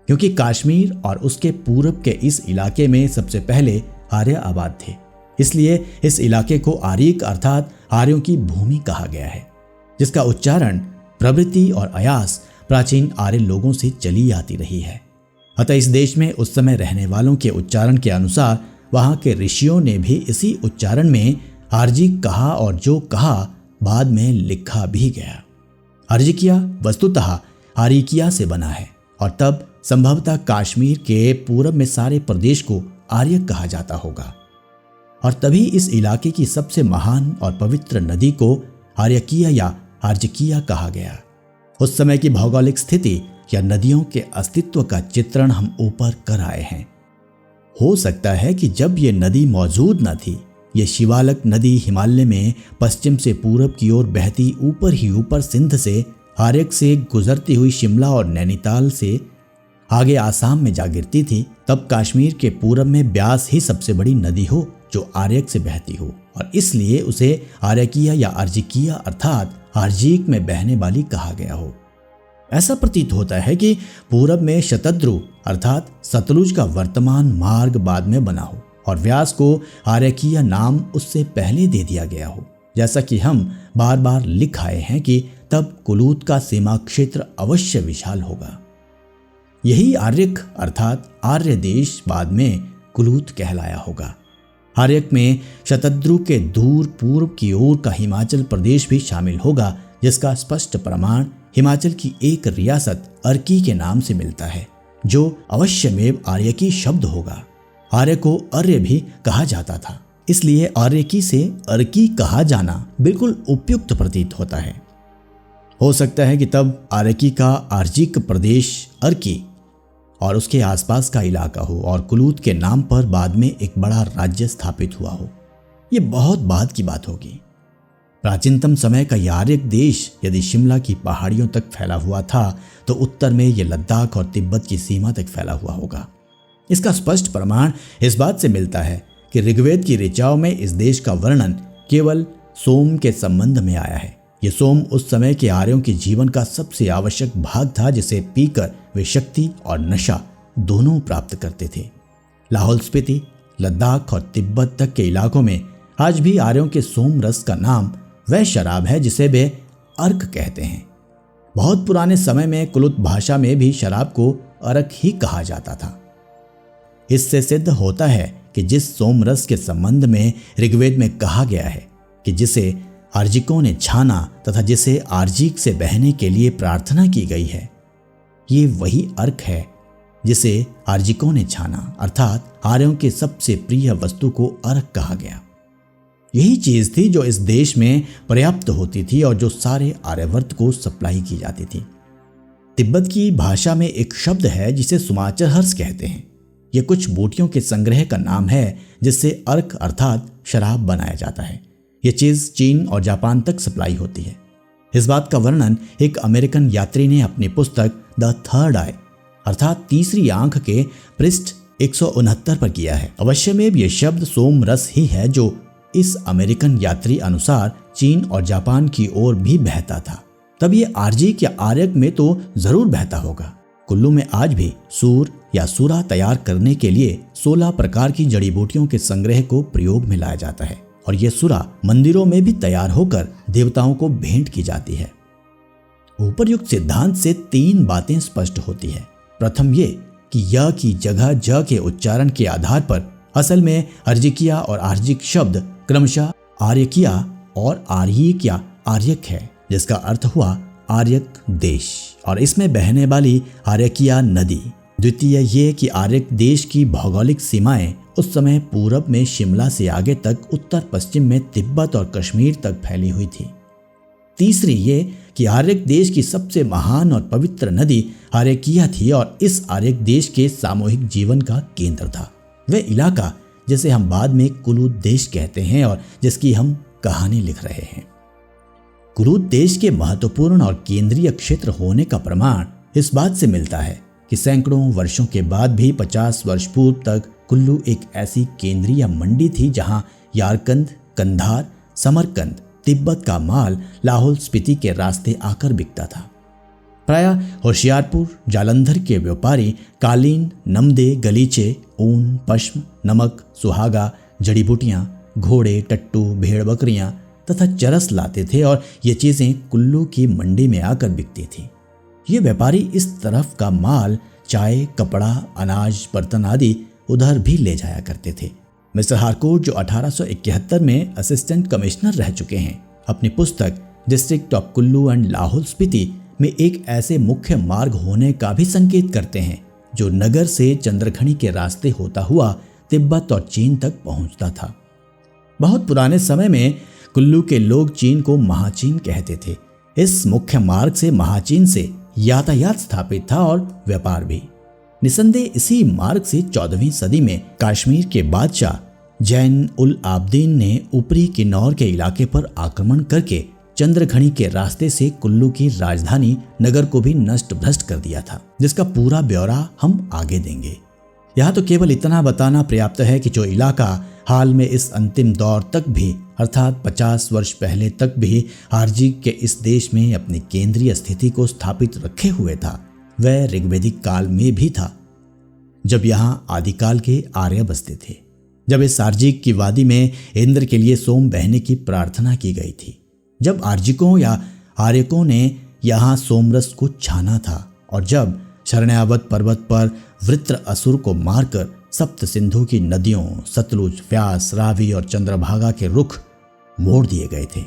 क्योंकि कश्मीर और उसके पूरब के इस इलाके में सबसे पहले आर्य आबाद थे। इसलिए इस इलाके को आर्यिक अर्थात आर्यों की भूमि कहा गया है, जिसका उच्चारण प्रवृत्ति और अयास प्राचीन आर्य लोगों से चली आती रही है। अतः इस देश में उस समय रहने वालों के उच्चारण के अनुसार वहां के ऋषियों ने भी इसी उच्चारण में आर्जिक कहा और जो कहा बाद में लिखा भी गया। अर्जिकिया वस्तुतः आर्यिकिया से बना है और तब संभवतः कश्मीर के पूरब में सारे प्रदेश को आर्यक कहा जाता होगा और तभी इस इलाके की सबसे महान और पवित्र नदी को आर्यकिया या आर्जिकिया कहा गया। उस समय की भौगोलिक स्थिति या नदियों के अस्तित्व का चित्रण हम ऊपर कर आए हैं। हो सकता है कि जब ये नदी मौजूद न थी, ये शिवालक नदी हिमालय में पश्चिम से पूरब की ओर बहती ऊपर ही ऊपर सिंध से आर्यक से गुजरती हुई शिमला और नैनीताल से आगे आसाम में जा गिरती थी। तब कश्मीर के पूरब में ब्यास ही सबसे बड़ी नदी हो जो आर्यक से बहती हो और इसलिए उसे आर्यकिया या अर्जिकिया अर्थात आर्जिक में बहने वाली कहा गया हो। ऐसा प्रतीत होता है कि पूरब में शतद्रु अर्थात सतलुज का वर्तमान मार्ग बाद में बना हो और व्यास को आर्यकिया नाम उससे पहले दे दिया गया हो। जैसा कि हम बार बार लिख आए हैं कि तब कुलूत का सीमा क्षेत्र अवश्य विशाल होगा। यही आर्यक अर्थात आर्य देश बाद में कुलूत कहलाया होगा। आर्यक में शतद्रु के दूर पूर्व की ओर का हिमाचल प्रदेश भी शामिल होगा, जिसका स्पष्ट प्रमाण हिमाचल की एक रियासत अर्की के नाम से मिलता है, जो अवश्यमेव आर्यकी शब्द होगा। आर्य को अर्य भी कहा जाता था, इसलिए आर्यकी से अर्की कहा जाना बिल्कुल उपयुक्त प्रतीत होता है। हो सकता है कि तब आर्यकी का आर्जिक प्रदेश अर्की और उसके आसपास का इलाका हो और कुलूत के नाम पर बाद में एक बड़ा राज्य स्थापित हुआ हो। ये बहुत बाद की बात होगी। प्राचीनतम समय का यह आर्यक देश यदि शिमला की पहाड़ियों तक फैला हुआ था तो उत्तर में यह लद्दाख और तिब्बत की सीमा तक फैला हुआ होगा। इसका स्पष्ट प्रमाण इस बात से मिलता है कि ऋग्वेद की ऋचाओं में इस देश का वर्णन केवल सोम के संबंध में आया है। ये सोम उस समय के आर्यों के जीवन का सबसे आवश्यक भाग था, जिसे पीकर वे शक्ति और नशा दोनों प्राप्त करते थे। लाहौल स्पीति, लद्दाख और तिब्बत तक के इलाकों में आज भी आर्यों के सोम रस का नाम वह शराब है जिसे वे अर्क कहते हैं। बहुत पुराने समय में कुलुत भाषा में भी शराब को अर्क ही कहा जाता था। इससे सिद्ध होता है कि जिस सोम रस के संबंध में ऋग्वेद में कहा गया है कि जिसे आर्जिकों ने छाना तथा जिसे आर्जिक से बहने के लिए प्रार्थना की गई है, ये वही अर्क है जिसे आर्जिकों ने छाना, अर्थात आर्यों के सबसे प्रिय वस्तु को अर्क कहा गया। यही चीज थी जो इस देश में पर्याप्त होती थी और जो सारे आर्यवर्त को सप्लाई की जाती थी। तिब्बत की भाषा में एक शब्द है जिसे सुमाचर हर्ष कहते हैं। यह कुछ बूटियों के संग्रह का नाम है जिससे अर्क अर्थात शराब बनाया जाता है। यह चीज चीन और जापान तक सप्लाई होती है। इस बात का वर्णन एक अमेरिकन यात्री ने अपनी पुस्तक द थर्ड आई अर्थात तीसरी आंख के पृष्ठ 169 पर किया है। अवश्य में यह शब्द सोम रस ही है जो इस अमेरिकन यात्री अनुसार चीन और जापान की ओर भी बहता था। तब ये आर्जिक या आर्यक में तो जरूर बहता होगा। कुल्लू में आज भी सूर या सूरा तैयार करने के लिए 16 प्रकार की जड़ी बूटियों के संग्रह को प्रयोग में लाया जाता है और यह सुरा मंदिरों में भी तैयार होकर देवताओं को भेंट की जाती है। उपर्युक्त सिद्धांत से 3 बातें स्पष्ट होती है। प्रथम ये कि य की जगह ज के उच्चारण के आधार पर असल में अर्जिकिया और आर्जिक शब्द क्रमशः आर्यकिया और आर्यिक आर्यक है, जिसका अर्थ हुआ आर्यक देश और इसमें बहने वाली आर्यकिया नदी। द्वितीय ये कि आर्यक देश की भौगोलिक सीमाएं उस समय पूरब में शिमला से आगे तक उत्तर पश्चिम में तिब्बत और कश्मीर तक फैली हुई थी। तीसरी ये कि आर्यक देश की सबसे महान और पवित्र नदी आर्यकिया थी और इस आर्यक देश के सामूहिक जीवन का केंद्र था। वह इलाका जिसे हम बाद में कुलू देश कहते हैं और जिसकी हम कहानी लिख रहे हैं। कुलू देश के महत्वपूर्ण और केंद्रीय क्षेत्र होने का प्रमाण इस बात से मिलता है कि सैकड़ों वर्षों के बाद भी 50 वर्ष पूर्व तक कुल्लू एक ऐसी केंद्रीय मंडी थी जहां यारकंद, कंधार, समरकंद, तिब्बत का माल लाहौल स्पीति के रास्ते आकर बिकता था। प्रायः होशियारपुर, जालंधर के व्यापारी कालीन, नमदे, गलीचे, ऊन, पश्म, नमक, सुहागा, जड़ी बूटियां, घोड़े, टट्टू, भेड़ बकरियां तथा चरस लाते थे और ये चीजें कुल्लू की मंडी में आकर बिकती थी। ये व्यापारी इस तरफ का माल, चाय, कपड़ा, अनाज, बर्तन आदि उधर भी ले जाया करते थे। मिस्टर हारकोट, जो 1871 में असिस्टेंट कमिश्नर रह चुके हैं, अपनी पुस्तक district of Kullu and Lahaul Spiti में एक ऐसे मुख्य मार्ग होने का भी संकेत करते हैं जो नगर से चंद्रखनी के रास्ते होता हुआ तिब्बत और चीन तक पहुंचता था। बहुत पुराने समय में कुल्लू के लोग चीन को महाचीन कहते थे। इस मुख्य मार्ग से महाचीन से यातायात स्थापित था और व्यापार भी। निसंदेह इसी मार्ग से 14वीं सदी में कश्मीर के बादशाह जैन उल आबदीन ने ऊपरी किन्नौर के इलाके पर आक्रमण करके चंद्रखनी के रास्ते से कुल्लू की राजधानी नगर को भी नष्ट भ्रष्ट कर दिया था, जिसका पूरा ब्यौरा हम आगे देंगे। यहाँ तो केवल इतना बताना पर्याप्त है कि जो इलाका हाल में इस अंतिम दौर तक भी अर्थात 50 वर्ष पहले तक भी आर्जिक के इस देश में अपनी केंद्रीय स्थिति को स्थापित रखे हुए था, वह ऋग्वेदिक काल में भी था, जब यहाँ आदिकाल के आर्य बसते थे। जब इस आर्जिक की वादी में इंद्र के लिए सोम बहने की प्रार्थना की गई थी, जब आर्जिकों या आर्यकों ने यहाँ सोमरस को छाना था और जब शरण्यावत पर्वत पर वृत्र असुर को मारकर सप्त सिंधु की नदियों सतलुज, व्यास, रावी और चंद्रभागा के रुख मोड़ दिए गए थे,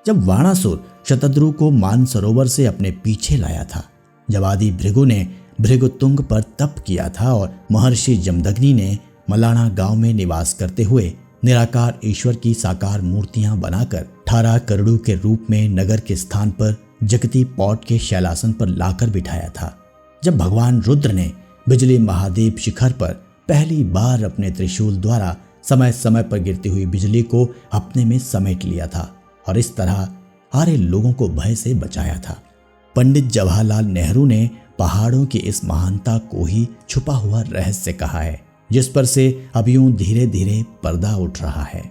जब वाणासुर शतद्रु को मानसरोवर से अपने पीछे लाया था, जब आदि भृगु ने भृगुतुंग पर तप किया था और महर्षि जमदग्नि ने मलाना गांव में निवास करते हुए निराकार ईश्वर की साकार मूर्तियां बनाकर 18 करोड़ के रूप में नगर के स्थान पर जगती पौट के शैलासन पर लाकर बिठाया था, जब भगवान रुद्र ने बिजली महादेव शिखर पर पहली बार अपने त्रिशूल द्वारा समय समय पर गिरती हुई बिजली को अपने में समेट लिया था और इस तरह आर्य लोगों को भय से बचाया था। पंडित जवाहरलाल नेहरू ने पहाड़ों की इस महानता को ही छुपा हुआ रहस्य कहा है, जिस पर से अब यूं धीरे धीरे पर्दा उठ रहा है।